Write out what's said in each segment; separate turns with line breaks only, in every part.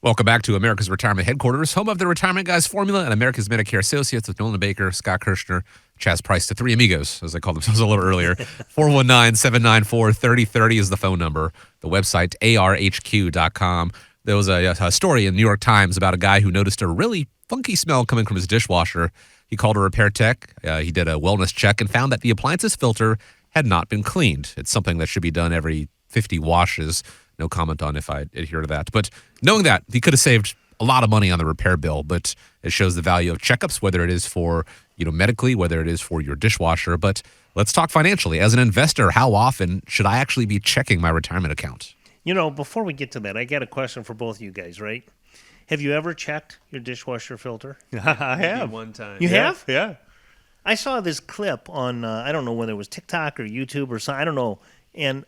Welcome back to America's Retirement Headquarters, home of the Retirement Guys formula and America's Medicare Associates with Nolan Baker, Scott Kirshner, Chaz Price, the three amigos, as they called themselves a little earlier. 419-794-3030 is the phone number. The website, arhq.com. There was a story in the New York Times about a guy who noticed a really funky smell coming from his dishwasher. He called a repair tech. He did a wellness check and found that the appliance's filter had not been cleaned. It's something that should be done every 50 washes. No comment on if I adhere to that. But knowing that, he could have saved a lot of money on the repair bill, but it shows the value of checkups, whether it is for, medically, whether it is for your dishwasher. But let's talk financially. As an investor, how often should I actually be checking my retirement account?
Before we get to that, I got a question for both you guys, right? Have you ever checked your dishwasher filter?
I have.
Maybe one time.
You have?
Yeah.
I saw this clip on, I don't know whether it was TikTok or YouTube or something, I don't know. And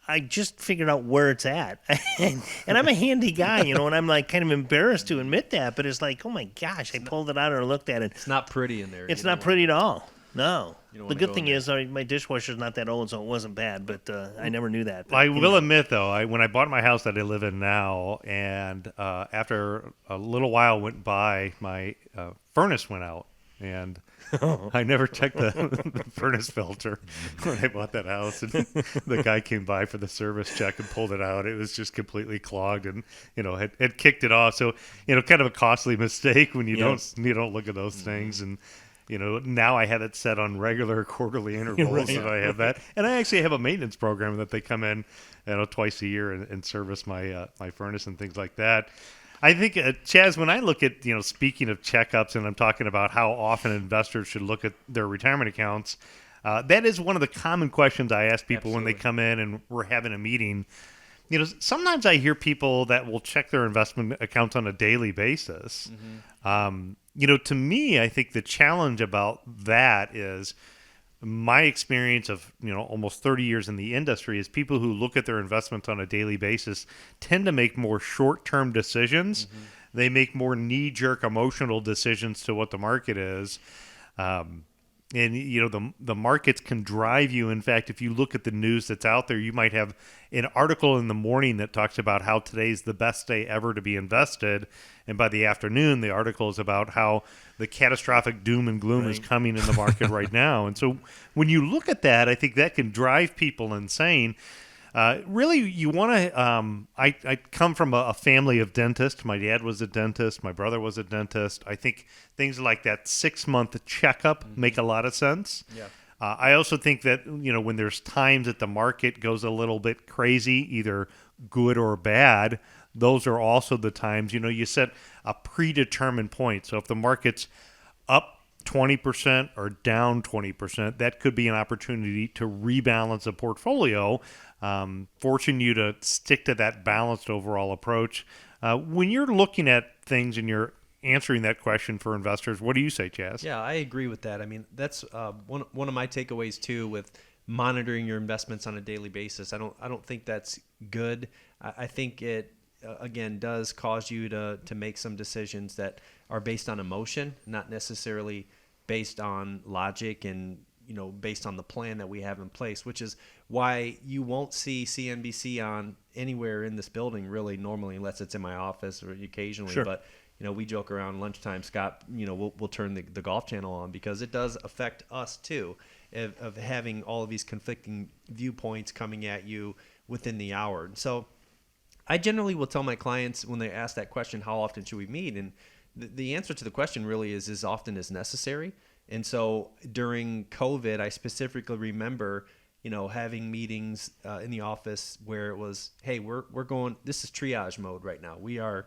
I just figured out where it's at. And I'm a handy guy, and I'm like kind of embarrassed to admit that. But it's like, oh my gosh, I pulled it out and looked at it.
It's not pretty in there.
It's not pretty at all. No. The good thing
there.
is my dishwasher's not that old, so it wasn't bad. But I never knew that. But,
I will admit, though, when I bought my house that I live in now, and after a little while went by, my furnace went out. And I never checked the furnace filter when I bought that house. And the guy came by for the service check and pulled it out. It was just completely clogged and, had kicked it off. So, kind of a costly mistake when you don't look at those things. And, now I had it set on regular quarterly intervals
Right.
that I have that. And I actually have a maintenance program that they come in, twice a year and service my my furnace and things like that. I think, Chaz, when I look at, speaking of checkups, and I'm talking about how often investors should look at their retirement accounts, that is one of the common questions I ask people when they come in and we're having a meeting. Sometimes I hear people that will check their investment accounts on a daily basis. To me, I think the challenge about that is my experience of almost 30 years in the industry is people who look at their investments on a daily basis tend to make more short-term decisions. They make more knee-jerk emotional decisions to what the market is. And the markets can drive you. In fact, if you look at the news that's out there, you might have an article in the morning that talks about how today's the best day ever to be invested, and by the afternoon, the article is about how the catastrophic doom and gloom is coming in the market right now. And so, when you look at that, I think that can drive people insane. Really, you want to. I come from a family of dentists. My dad was a dentist. My brother was a dentist. I think things like that 6-month checkup make a lot of sense.
Yeah.
I also think that when there's times that the market goes a little bit crazy, either good or bad, those are also the times. You set a predetermined point. So if the market's up 20% or down 20%, that could be an opportunity to rebalance a portfolio, forcing you to stick to that balanced overall approach. When you're looking at things and you're answering that question for investors, what do you say, Chaz?
Yeah, I agree with that. I mean, that's one of my takeaways too with monitoring your investments on a daily basis. I don't think that's good. I think it again does cause you to make some decisions that are based on emotion, not necessarily based on logic and based on the plan that we have in place, which is why you won't see CNBC on anywhere in this building really normally, unless it's in my office or occasionally.
Sure.
But we joke around lunchtime, Scott, we'll turn the golf channel on because it does affect us too, of having all of these conflicting viewpoints coming at you within the hour. So I generally will tell my clients when they ask that question, how often should we meet? And the answer to the question really is as often as necessary. And so during COVID, I specifically remember, having meetings in the office where it was, hey, we're going, this is triage mode right now. We are,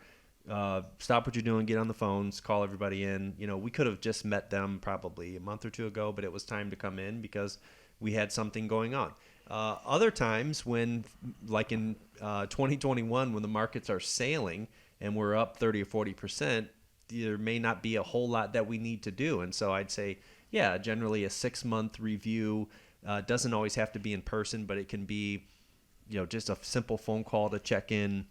stop what you're doing, get on the phones, call everybody in. We could have just met them probably a month or two ago, but it was time to come in because we had something going on. Other times when, like in 2021, when the markets are sailing and we're up 30 or 40%, there may not be a whole lot that we need to do. And so I'd say, yeah, generally a 6-month review doesn't always have to be in person, but it can be, just a simple phone call to check in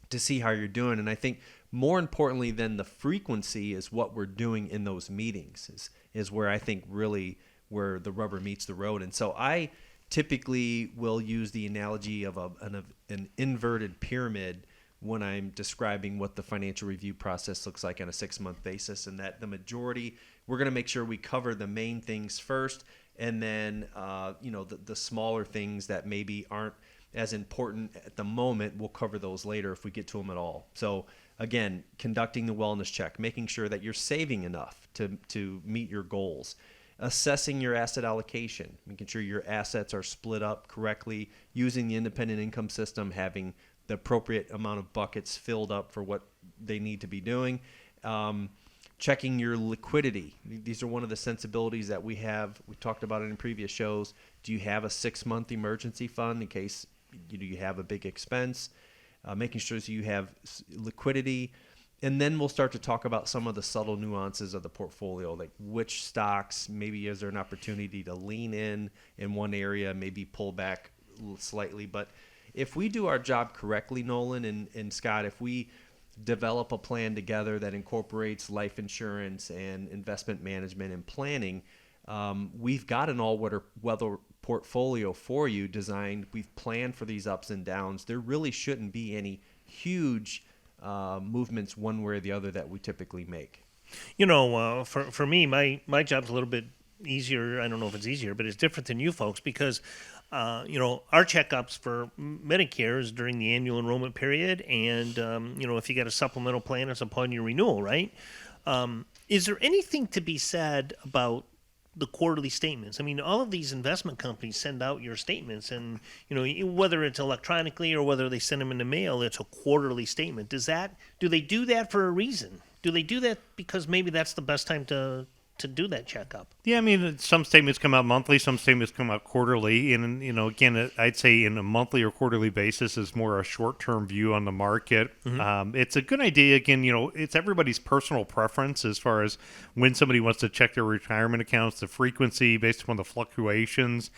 to see how you're doing. And I think more importantly than the frequency is what we're doing in those meetings is where I think really where the rubber meets the road. And so I typically will use the analogy of an inverted pyramid when I'm describing what the financial review process looks like on a 6-month basis, and that the majority, we're going to make sure we cover the main things first, and then the smaller things that maybe aren't as important at the moment, we'll cover those later if we get to them at all. So again, conducting the wellness check, making sure that you're saving enough to meet your goals, assessing your asset allocation, making sure your assets are split up correctly, using the independent income system, having the appropriate amount of buckets filled up for what they need to be doing. Checking your liquidity. These are one of the sensibilities that we have. We talked about it in previous shows. Do you have a 6-month emergency fund in case you have a big expense? Making sure that you have liquidity. And then we'll start to talk about some of the subtle nuances of the portfolio, like which stocks, maybe is there an opportunity to lean in one area, maybe pull back slightly. But if we do our job correctly, Nolan and Scott, if we develop a plan together that incorporates life insurance and investment management and planning, we've got an all-weather portfolio for you designed. We've planned for these ups and downs. There really shouldn't be any huge movements one way or the other that we typically make.
For me, my job's a little bit easier. I don't know if it's easier, but it's different than you folks because our checkups for Medicare is during the annual enrollment period, and if you got a supplemental plan, it's upon your renewal, right? Is there anything to be said about the quarterly statements? I mean, all of these investment companies send out your statements, and whether it's electronically or whether they send them in the mail, it's a quarterly statement. Do they do that for a reason? Do they do that because maybe that's the best time to do that checkup?
Yeah, I mean, some statements come out monthly, some statements come out quarterly. And, again, I'd say in a monthly or quarterly basis is more a short-term view on the market. Mm-hmm. It's a good idea. Again, it's everybody's personal preference as far as when somebody wants to check their retirement accounts, the frequency based upon the fluctuations.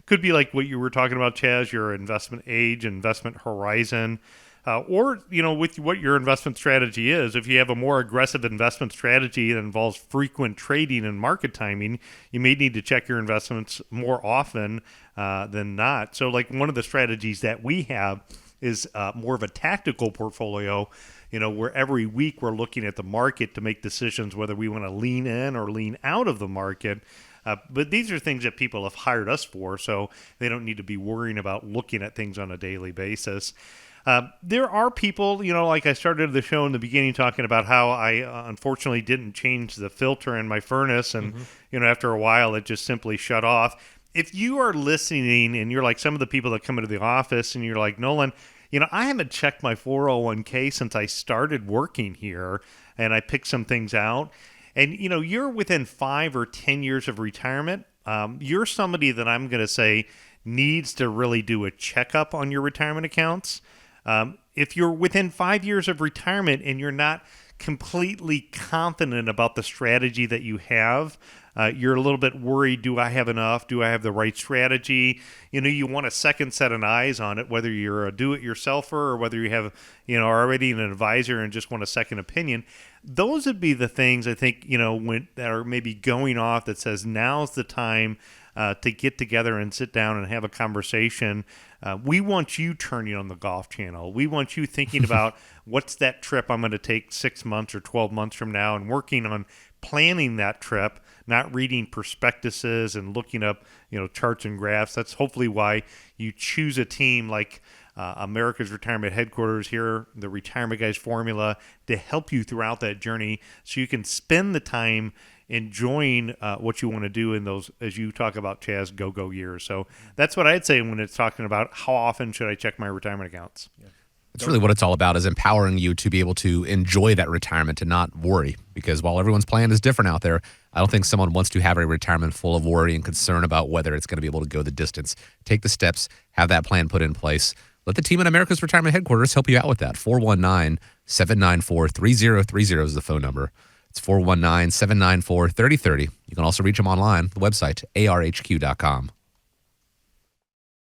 Could be like what you were talking about, Chaz, your investment age, investment horizon. Or with what your investment strategy is. If you have a more aggressive investment strategy that involves frequent trading and market timing, you may need to check your investments more often than not. So like one of the strategies that we have is more of a tactical portfolio, where every week we're looking at the market to make decisions whether we want to lean in or lean out of the market. But these are things that people have hired us for, so they don't need to be worrying about looking at things on a daily basis. There are people, like I started the show in the beginning talking about how I unfortunately didn't change the filter in my furnace, and after a while it just simply shut off. If you are listening and you're like some of the people that come into the office and you're like, Nolan, I haven't checked my 401k since I started working here, and I picked some things out, and you're within 5 or 10 years of retirement, you're somebody that I'm going to say needs to really do a checkup on your retirement accounts. If you're within 5 years of retirement and you're not completely confident about the strategy that you have, you're a little bit worried, do I have enough? Do I have the right strategy? You want a second set of eyes on it, whether you're a do-it-yourselfer or whether you have, are already an advisor and just want a second opinion. Those would be the things I think, that are maybe going off that says now's the time to get together and sit down and have a conversation. We want you turning on the Golf Channel. We want you thinking about what's that trip I'm going to take 6 months or 12 months from now and working on planning that trip, not reading prospectuses and looking up, charts and graphs. That's hopefully why you choose a team like America's Retirement Headquarters here, the Retirement Guys Formula, to help you throughout that journey so you can spend the time enjoying what you want to do in those, as you talk about, Chaz, go years. So that's what I'd say when it's talking about how often should I check my retirement accounts. Yeah.
That's really what it's all about, is empowering you to be able to enjoy that retirement and not worry. Because while everyone's plan is different out there, I don't think someone wants to have a retirement full of worry and concern about whether it's going to be able to go the distance. Take the steps, have that plan put in place. Let the team at America's Retirement Headquarters help you out with that. 419-794-3030 is the phone number. It's 419-794-3030. You can also reach them online, the website, arhq.com.